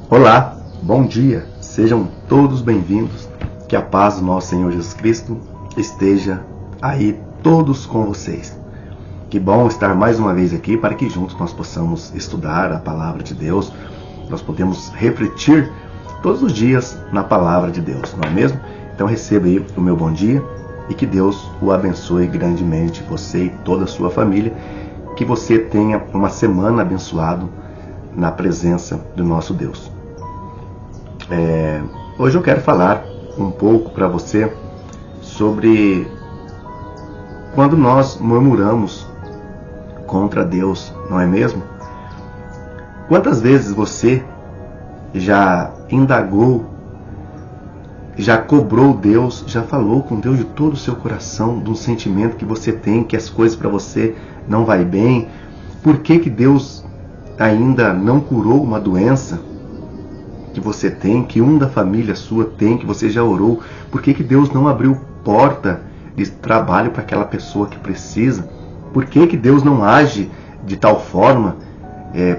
Olá, bom dia, sejam todos bem-vindos, que a paz do nosso Senhor Jesus Cristo esteja aí todos com vocês. Que bom estar mais uma vez aqui para que juntos nós possamos estudar a Palavra de Deus, nós podemos refletir todos os dias na Palavra de Deus, não é mesmo? Então receba aí o meu bom dia e que Deus o abençoe grandemente, você e toda a sua família, que você tenha uma semana abençoada na presença do nosso Deus. Hoje eu quero falar um pouco para você sobre quando nós murmuramos contra Deus, não é mesmo? Quantas vezes você já indagou, já cobrou Deus, já falou com Deus de todo o seu coração, de um sentimento que você tem, que as coisas para você não vai bem? Por que Deus ainda não curou uma doença que você tem, que um da família sua tem, que você já orou? Por que Deus não abriu porta de trabalho para aquela pessoa que precisa? Por que Deus não age de tal forma?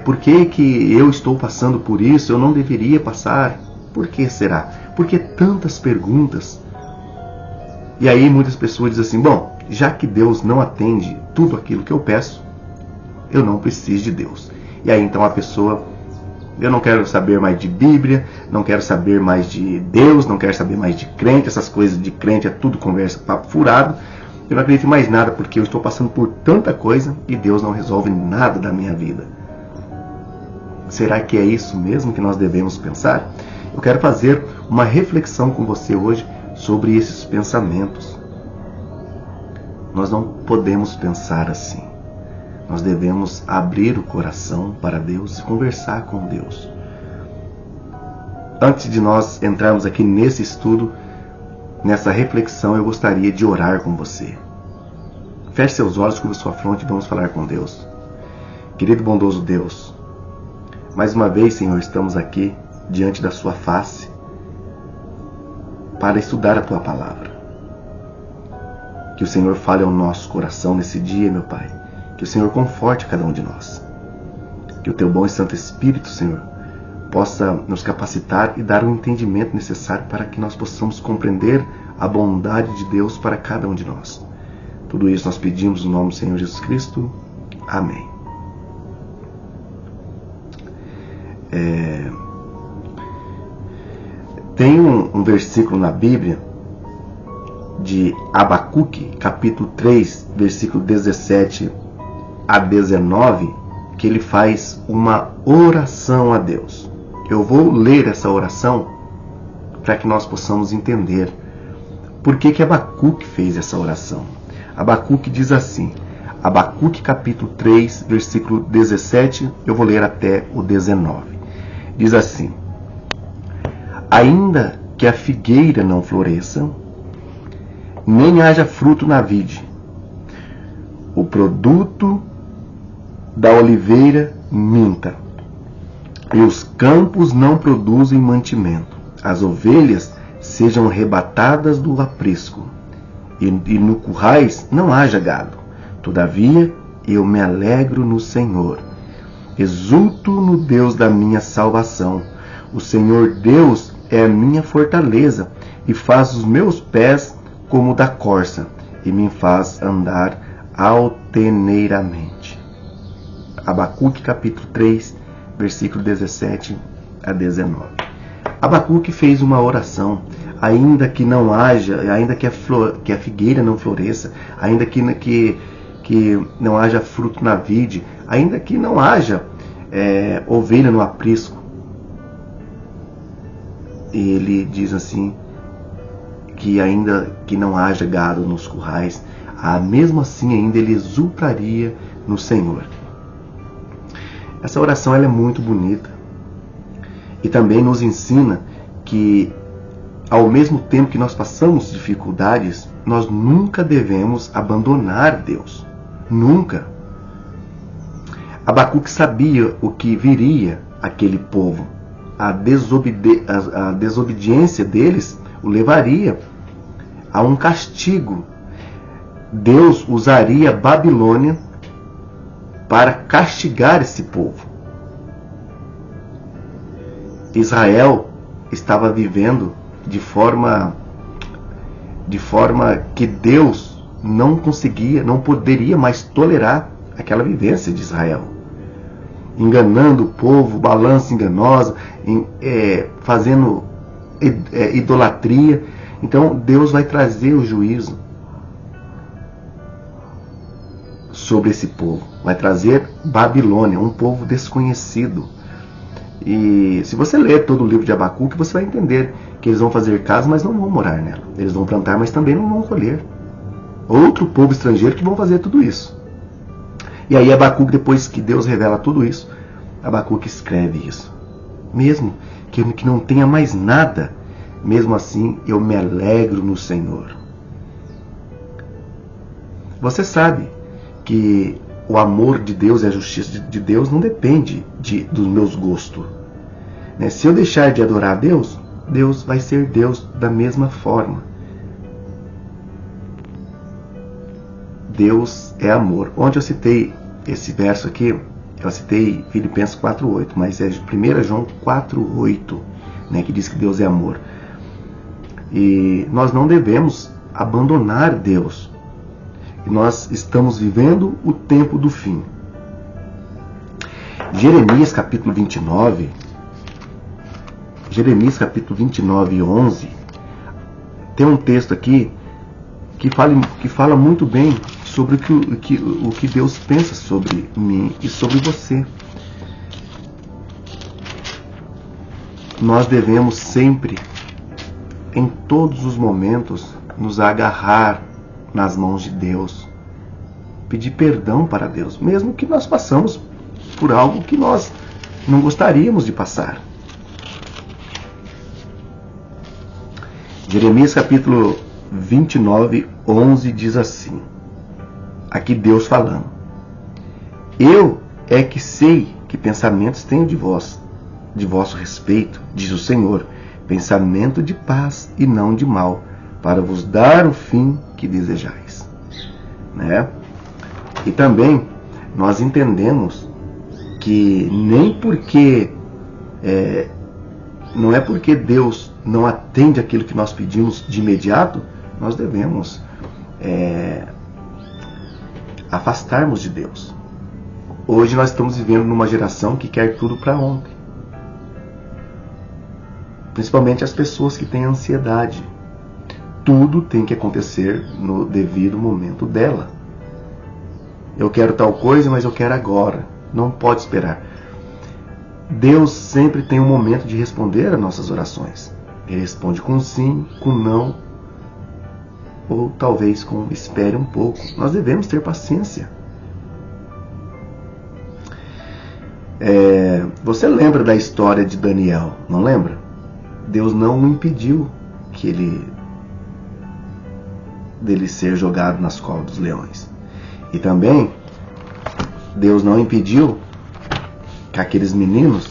Por que eu estou passando por isso? Eu não deveria passar? Por que será? Por que tantas perguntas? E aí muitas pessoas dizem assim, bom, já que Deus não atende tudo aquilo que eu peço, eu não preciso de Deus. E aí então a pessoa, eu não quero saber mais de Bíblia, não quero saber mais de Deus, não quero saber mais de crente, essas coisas de crente é tudo conversa, papo furado. Eu não acredito em mais nada porque eu estou passando por tanta coisa e Deus não resolve nada da minha vida. Será que é isso mesmo que nós devemos pensar? Eu quero fazer uma reflexão com você hoje sobre esses pensamentos. Nós não podemos pensar assim. Nós devemos abrir o coração para Deus e conversar com Deus. Antes de nós entrarmos aqui nesse estudo, nessa reflexão, eu gostaria de orar com você. Feche seus olhos, curva sua fronte e vamos falar com Deus. Querido e bondoso Deus, mais uma vez, Senhor, estamos aqui diante da sua face para estudar a tua palavra. Que o Senhor fale ao nosso coração nesse dia, meu Pai. Que o Senhor conforte cada um de nós. Que o teu bom e santo Espírito, Senhor, possa nos capacitar e dar o entendimento necessário para que nós possamos compreender a bondade de Deus para cada um de nós. Tudo isso nós pedimos no nome do Senhor Jesus Cristo. Amém. Tem um versículo na Bíblia de Abacuque, capítulo 3, versículo 17 a 19, que ele faz uma oração a Deus. Eu vou ler essa oração para que nós possamos entender por que Abacuque fez essa oração. Abacuque diz assim, Abacuque capítulo 3, versículo 17, eu vou ler até o 19. Diz assim, ainda que a figueira não floresça, nem haja fruto na vide, o produto da oliveira minta, e os campos não produzem mantimento, as ovelhas sejam arrebatadas do aprisco, e no currais não haja gado. Todavia eu me alegro no Senhor, exulto no Deus da minha salvação. O Senhor Deus é a minha fortaleza, e faz os meus pés como da corça, e me faz andar altaneiramente. Abacuque capítulo 3, versículo 17 a 19. Abacuque fez uma oração, ainda que não haja, ainda que a figueira não floresça, ainda que não haja fruto na vide, ainda que não haja ovelha no aprisco. E ele diz assim, que ainda que não haja gado nos currais, mesmo assim ainda ele exultaria no Senhor. Essa oração ela é muito bonita e também nos ensina que ao mesmo tempo que nós passamos dificuldades, nós nunca devemos abandonar Deus. Nunca. Abacuque sabia o que viria àquele povo. A desobediência deles o levaria a um castigo. Deus usaria Babilônia para castigar esse povo. Israel estava vivendo de forma que Deus não conseguia, não poderia mais tolerar aquela vivência de Israel, enganando o povo, balança enganosa, fazendo idolatria. Então Deus vai trazer o juízo sobre esse povo, vai trazer Babilônia, um povo desconhecido. E se você ler todo o livro de Abacuque, você vai entender que eles vão fazer casa, mas não vão morar nela. Eles vão plantar, mas também não vão colher. Outro povo estrangeiro que vão fazer tudo isso. E aí Abacuque, depois que Deus revela tudo isso, Abacuque escreve isso. Mesmo que não tenha mais nada, mesmo assim eu me alegro no Senhor. Você sabe que o amor de Deus e a justiça de Deus não depende dos meus gostos. Se eu deixar de adorar a Deus, Deus vai ser Deus da mesma forma. Deus é amor. Onde eu citei esse verso aqui, eu citei Filipenses 4:8, mas é 1 João 4:8, que diz que Deus é amor. E nós não devemos abandonar Deus. Nós estamos vivendo o tempo do fim. Jeremias capítulo 29, 11, tem um texto aqui que fala muito bem sobre o que Deus pensa sobre mim e sobre você. Nós devemos sempre, em todos os momentos, nos agarrar nas mãos de Deus, pedir perdão para Deus, mesmo que nós passamos por algo que nós não gostaríamos de passar. Jeremias capítulo 29, 11 diz assim, aqui Deus falando: eu é que sei que pensamentos tenho de vosso respeito, diz o Senhor, pensamento de paz e não de mal, para vos dar o fim que desejais. E também nós entendemos que nem porque não é porque Deus não atende aquilo que nós pedimos de imediato, nós devemos afastarmos de Deus. Hoje nós estamos vivendo numa geração que quer tudo para ontem. Principalmente as pessoas que têm ansiedade. Tudo tem que acontecer no devido momento dela. Eu quero tal coisa, mas eu quero agora. Não pode esperar. Deus sempre tem um momento de responder às nossas orações. Ele responde com sim, com não, ou talvez com espere um pouco. Nós devemos ter paciência. Você lembra da história de Daniel, não lembra? Deus não impediu dele ser jogado nas covas dos leões. E também Deus não impediu que aqueles meninos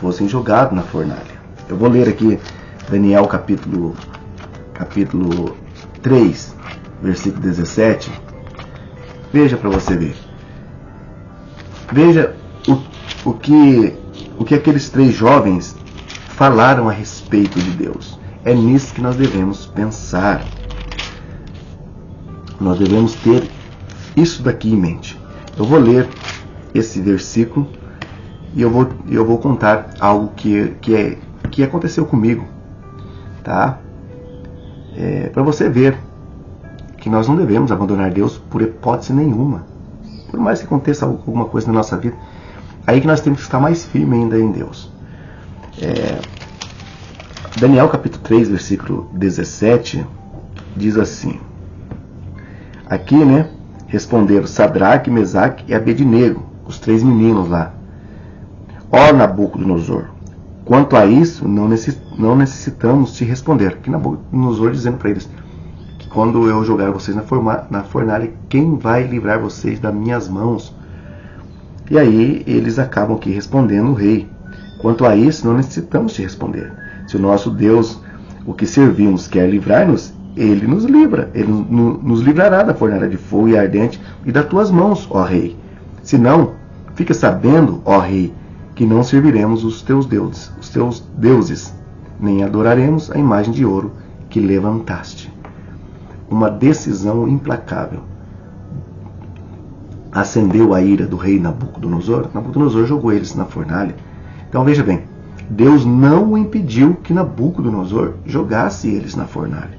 fossem jogados na fornalha. Eu vou ler aqui Daniel capítulo 3, versículo 17. Veja para você ver. Veja o que aqueles 3 jovens falaram a respeito de Deus. É nisso que nós devemos pensar. Nós devemos ter isso daqui em mente. Eu vou ler esse versículo e eu vou contar algo que aconteceu comigo, tá? Para você ver que nós não devemos abandonar Deus por hipótese nenhuma. Por mais que aconteça alguma coisa na nossa vida, aí que nós temos que estar mais firmes ainda em Deus. Daniel capítulo 3, versículo 17, diz assim. Aqui, responderam Sadraque, Mesaque e Abednego, os 3 meninos lá. Ó Nabucodonosor, quanto a isso, não necessitamos te responder. Aqui Nabucodonosor dizendo para eles que quando eu jogar vocês na fornalha, quem vai livrar vocês das minhas mãos? E aí eles acabam aqui respondendo o rei. Quanto a isso, não necessitamos te responder. Se o nosso Deus, o que servimos, quer livrar-nos, Ele nos livra. Ele nos livrará da fornalha de fogo e ardente e das tuas mãos, ó rei. Se não, fica sabendo, ó rei, que não serviremos os teus deuses, nem adoraremos a imagem de ouro que levantaste. Uma decisão implacável acendeu a ira do rei Nabucodonosor. Nabucodonosor jogou eles na fornalha. Então veja bem, Deus não impediu que Nabucodonosor jogasse eles na fornalha.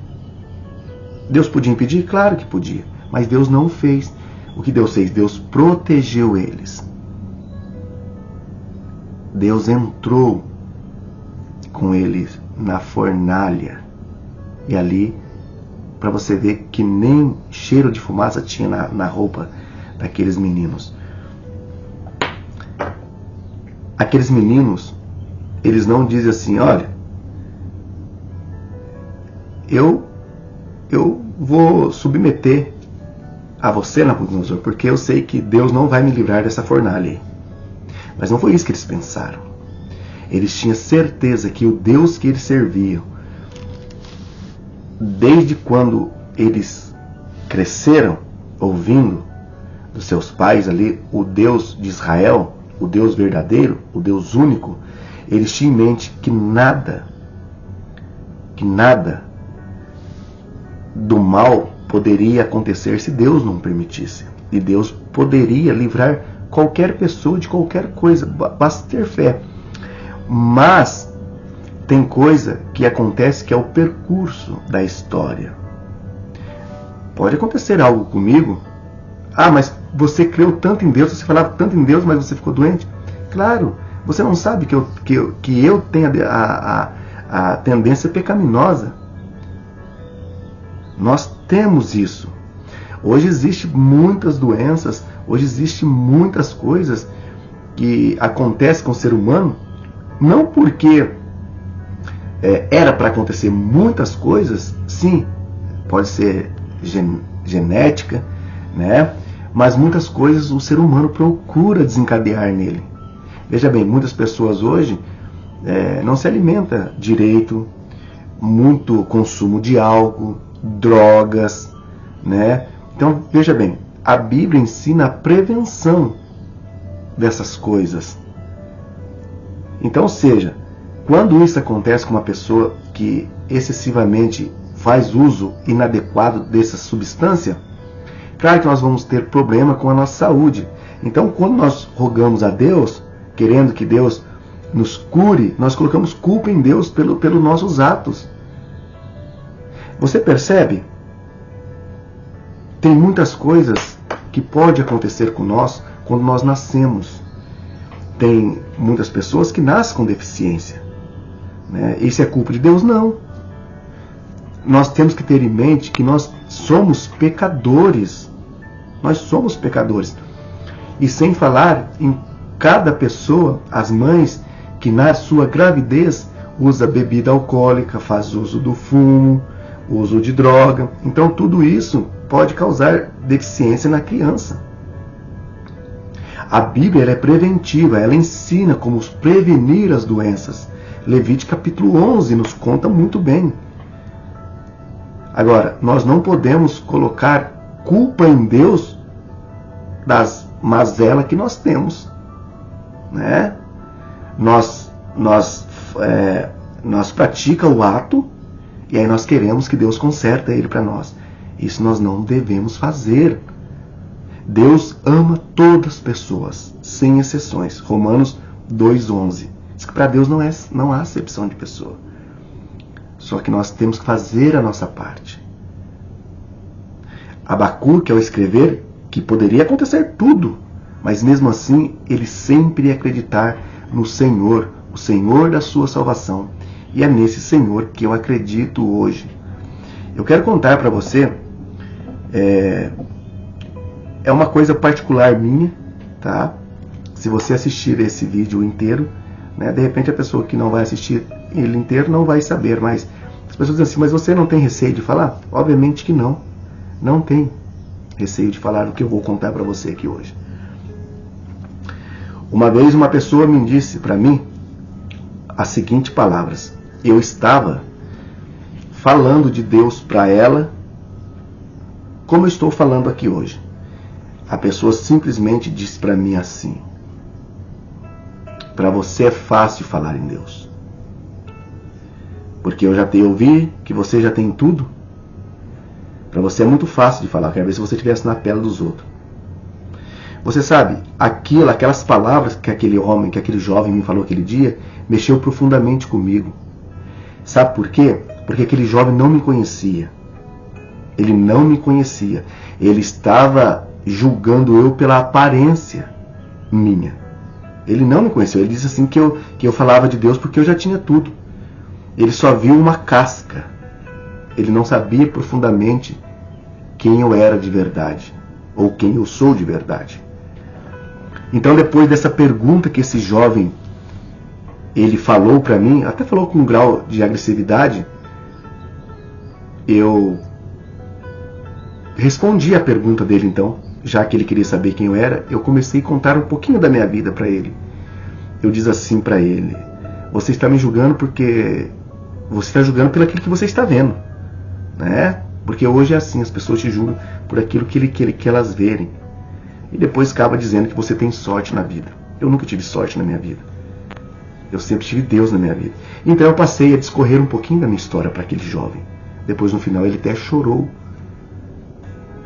Deus podia impedir? Claro que podia, mas Deus não fez. O que Deus fez? Deus protegeu eles. Deus entrou com eles na fornalha. E ali, para você ver que nem cheiro de fumaça tinha na roupa daqueles meninos. Aqueles meninos, eles não dizem assim, olha, eu vou submeter a você, Nabucodonosor, porque eu sei que Deus não vai me livrar dessa fornalha aí. Mas não foi isso que eles pensaram. Eles tinham certeza que o Deus que eles serviam, desde quando eles cresceram ouvindo dos seus pais ali, o Deus de Israel, o Deus verdadeiro, o Deus único, eles tinham em mente que nada do mal poderia acontecer se Deus não permitisse. E Deus poderia livrar qualquer pessoa de qualquer coisa, basta ter fé. Mas tem coisa que acontece que é o percurso da história. Pode acontecer algo comigo. Ah, mas você creu tanto em Deus, você falava tanto em Deus, mas você ficou doente? Claro, você não sabe que eu tenho a tendência pecaminosa. Nós temos isso. Hoje existem muitas doenças, hoje existem muitas coisas que acontecem com o ser humano, não porque era para acontecer muitas coisas, sim, pode ser genética, né? Mas muitas coisas o ser humano procura desencadear nele. Veja bem, muitas pessoas hoje não se alimentam direito, muito consumo de álcool, drogas, né? Então, veja bem, a Bíblia ensina a prevenção dessas coisas. Então, ou seja, quando isso acontece com uma pessoa que excessivamente faz uso inadequado dessa substância, claro que nós vamos ter problema com a nossa saúde. Então, quando nós rogamos a Deus, querendo que Deus nos cure, nós colocamos culpa em Deus pelos nossos atos. Você percebe? Tem muitas coisas que podem acontecer com nós quando nós nascemos. Tem muitas pessoas que nascem com deficiência, né? Isso é culpa de Deus? Não. Nós temos que ter em mente que nós somos pecadores. Nós somos pecadores. E sem falar em cada pessoa, as mães que na sua gravidez usa bebida alcoólica, faz uso do fumo, uso de droga. Então tudo isso pode causar deficiência na criança. A Bíblia ela é preventiva, ela ensina como prevenir as doenças. Levítico capítulo 11 nos conta muito bem. Agora, nós não podemos colocar culpa em Deus das mazelas que nós temos, né? Nós praticamos o ato e aí nós queremos que Deus conserte ele para nós. Isso nós não devemos fazer. Deus ama todas as pessoas, sem exceções. Romanos 2,11. Diz que para Deus não há acepção de pessoa. Só que nós temos que fazer a nossa parte. Abacuque, ao escrever, que poderia acontecer tudo, mas mesmo assim, ele sempre ia acreditar no Senhor, o Senhor da sua salvação. E é nesse Senhor que eu acredito hoje. Eu quero contar para você, é uma coisa particular minha, tá? Se você assistir esse vídeo inteiro, né, de repente a pessoa que não vai assistir ele inteiro não vai saber, mas as pessoas dizem assim, mas você não tem receio de falar? Obviamente que não. Não tem receio de falar o que eu vou contar para você aqui hoje. Uma vez uma pessoa me disse para mim as seguintes palavras. Eu estava falando de Deus para ela, como eu estou falando aqui hoje. A pessoa simplesmente disse para mim assim: para você é fácil falar em Deus. Porque eu ouvi que você já tem tudo. Para você é muito fácil de falar, quero ver se você estivesse na pele dos outros. Você sabe, aquelas palavras que aquele homem, que aquele jovem me falou aquele dia, mexeu profundamente comigo. Sabe por quê? Porque aquele jovem não me conhecia. Ele não me conhecia. Ele estava julgando eu pela aparência minha. Ele não me conheceu. Ele disse assim que eu falava de Deus porque eu já tinha tudo. Ele só viu uma casca. Ele não sabia profundamente quem eu era de verdade, ou quem eu sou de verdade. Então, depois dessa pergunta que esse jovem ele falou para mim, até falou com um grau de agressividade, eu respondi a pergunta dele. Então, já que ele queria saber quem eu era, eu comecei a contar um pouquinho da minha vida para ele. Eu disse assim para ele: você está me julgando porque você está julgando pelo aquilo que você está vendo, né? Porque hoje é assim, as pessoas te julgam por aquilo que elas verem. E depois acaba dizendo que você tem sorte na vida. Eu nunca tive sorte na minha vida. Eu sempre tive Deus na minha vida. Então eu passei a discorrer um pouquinho da minha história para aquele jovem. Depois, no final, ele até chorou.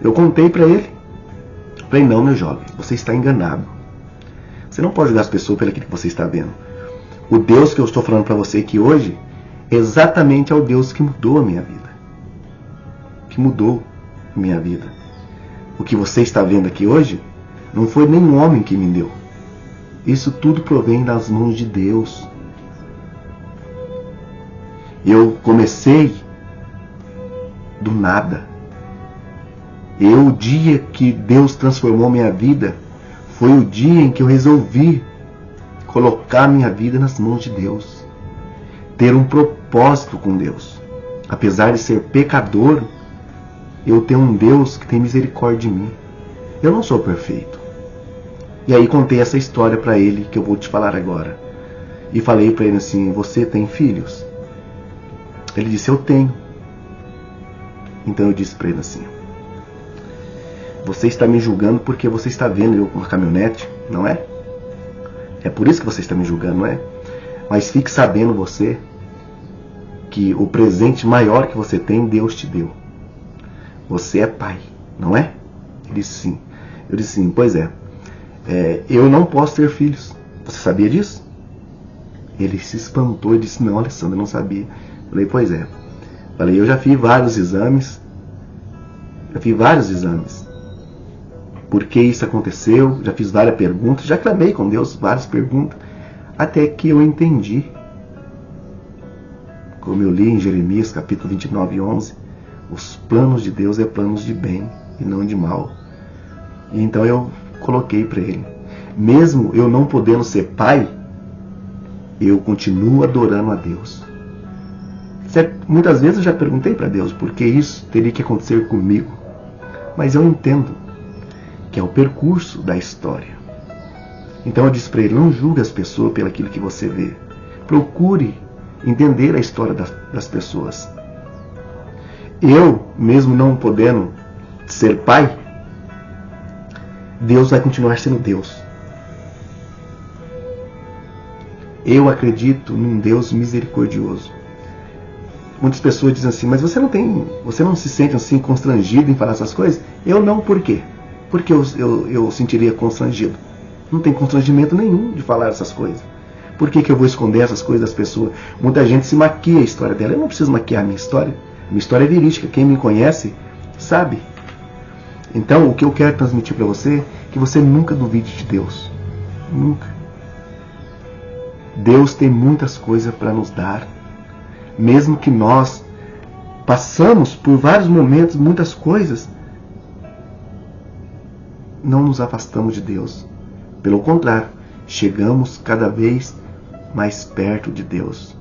Eu contei para ele. Falei: não, meu jovem, você está enganado. Você não pode julgar as pessoas pelo que você está vendo. O Deus que eu estou falando para você aqui hoje, exatamente é o Deus que mudou a minha vida. Que mudou a minha vida. O que você está vendo aqui hoje, não foi nenhum homem que me deu. Isso tudo provém das mãos de Deus. Eu comecei do nada. O dia que Deus transformou minha vida, foi o dia em que eu resolvi colocar minha vida nas mãos de Deus. Ter um propósito com Deus. Apesar de ser pecador, eu tenho um Deus que tem misericórdia de mim. Eu não sou perfeito. E aí contei essa história para ele, que eu vou te falar agora. E falei para ele assim: você tem filhos? Ele disse: eu tenho. Então eu disse para ele assim: você está me julgando porque você está vendo eu com uma caminhonete, não é? É por isso que você está me julgando, não é? Mas fique sabendo você que o presente maior que você tem, Deus te deu. Você é pai, não é? Ele disse sim. Eu disse sim, pois é. Eu não posso ter filhos. Você sabia disso? Ele se espantou e disse: não, Alessandro, eu não sabia. Eu falei: pois é. Falei: eu já fiz vários exames. Por que isso aconteceu? Já fiz várias perguntas. Já clamei com Deus várias perguntas. Até que eu entendi. Como eu li em Jeremias capítulo 29, 11. Os planos de Deus é planos de bem e não de mal. E então eu coloquei para ele: mesmo eu não podendo ser pai, eu continuo adorando a Deus. Muitas vezes eu já perguntei para Deus por que isso teria que acontecer comigo. Mas eu entendo que é o percurso da história. Então eu disse para ele: não julgue as pessoas pelo aquilo que você vê. Procure entender a história das pessoas. Eu, mesmo não podendo ser pai, Deus vai continuar sendo Deus. Eu acredito num Deus misericordioso. Muitas pessoas dizem assim: mas você não se sente assim constrangido em falar essas coisas? Eu não, por quê? Porque eu sentiria constrangido. Não tem constrangimento nenhum de falar essas coisas. Por que eu vou esconder essas coisas das pessoas? Muita gente se maquia a história dela. Eu não preciso maquiar a minha história. Minha história é verídica. Quem me conhece sabe. Então, o que eu quero transmitir para você é que você nunca duvide de Deus. Nunca. Deus tem muitas coisas para nos dar. Mesmo que nós passamos por vários momentos, muitas coisas, não nos afastamos de Deus. Pelo contrário, chegamos cada vez mais perto de Deus.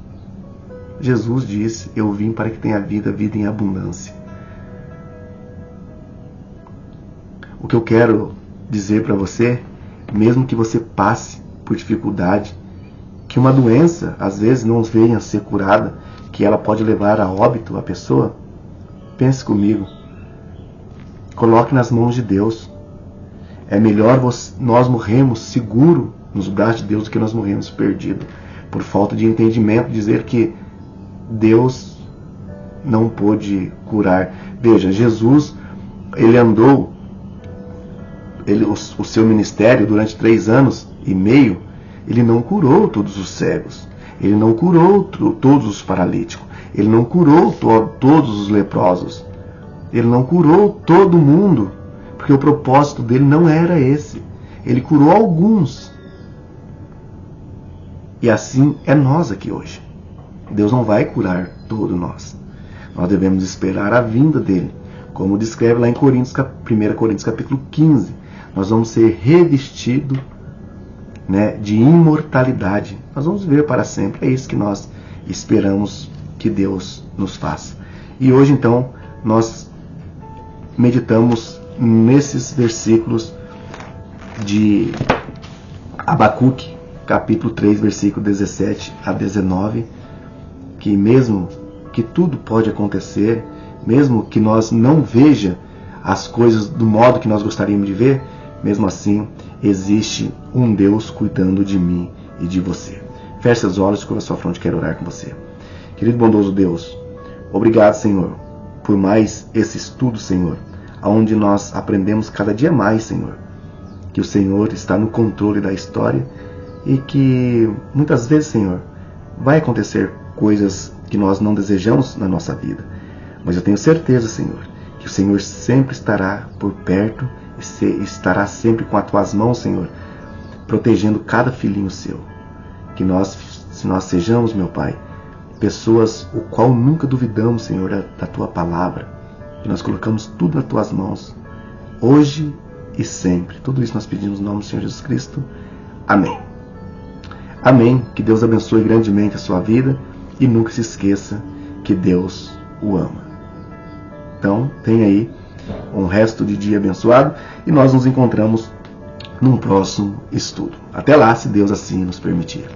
Jesus disse: eu vim para que tenha vida em abundância. O que eu quero dizer para você, mesmo que você passe por dificuldade, que uma doença às vezes não venha a ser curada, que ela pode levar a óbito a pessoa, pense comigo. Coloque nas mãos de Deus. É melhor nós morrermos seguro nos braços de Deus do que nós morremos perdidos, por falta de entendimento, dizer que Deus não pôde curar. Veja, Jesus, ele andou, o seu ministério durante 3 anos e meio, ele não curou todos os cegos, ele não curou todos os paralíticos, ele não curou todos os leprosos, ele não curou todo mundo, porque o propósito dele não era esse. Ele curou alguns. E assim é nós aqui hoje. Deus não vai curar todos nós. Nós devemos esperar a vinda dele. Como descreve lá em 1 Coríntios capítulo 15. Nós vamos ser revestidos, né, de imortalidade. Nós vamos viver para sempre. É isso que nós esperamos que Deus nos faça. E hoje então nós meditamos nesses versículos de Abacuque, capítulo 3, versículo 17 a 19, que mesmo que tudo pode acontecer, mesmo que nós não veja as coisas do modo que nós gostaríamos de ver, mesmo assim existe um Deus cuidando de mim e de você. Feche seus olhos, curva sua fronte, quero orar com você. Querido bondoso Deus, obrigado, Senhor, por mais esse estudo, Senhor, onde nós aprendemos cada dia mais, Senhor, que o Senhor está no controle da história e que muitas vezes, Senhor, vai acontecer coisas que nós não desejamos na nossa vida. Mas eu tenho certeza, Senhor, que o Senhor sempre estará por perto e estará sempre com as tuas mãos, Senhor, protegendo cada filhinho seu. Que se nós sejamos, meu Pai, pessoas o qual nunca duvidamos, Senhor, da tua palavra, que nós colocamos tudo nas tuas mãos, hoje e sempre. Tudo isso nós pedimos no nome do Senhor Jesus Cristo. Amém. Amém. Que Deus abençoe grandemente a sua vida e nunca se esqueça que Deus o ama. Então, tenha aí um resto de dia abençoado e nós nos encontramos num próximo estudo. Até lá, se Deus assim nos permitir.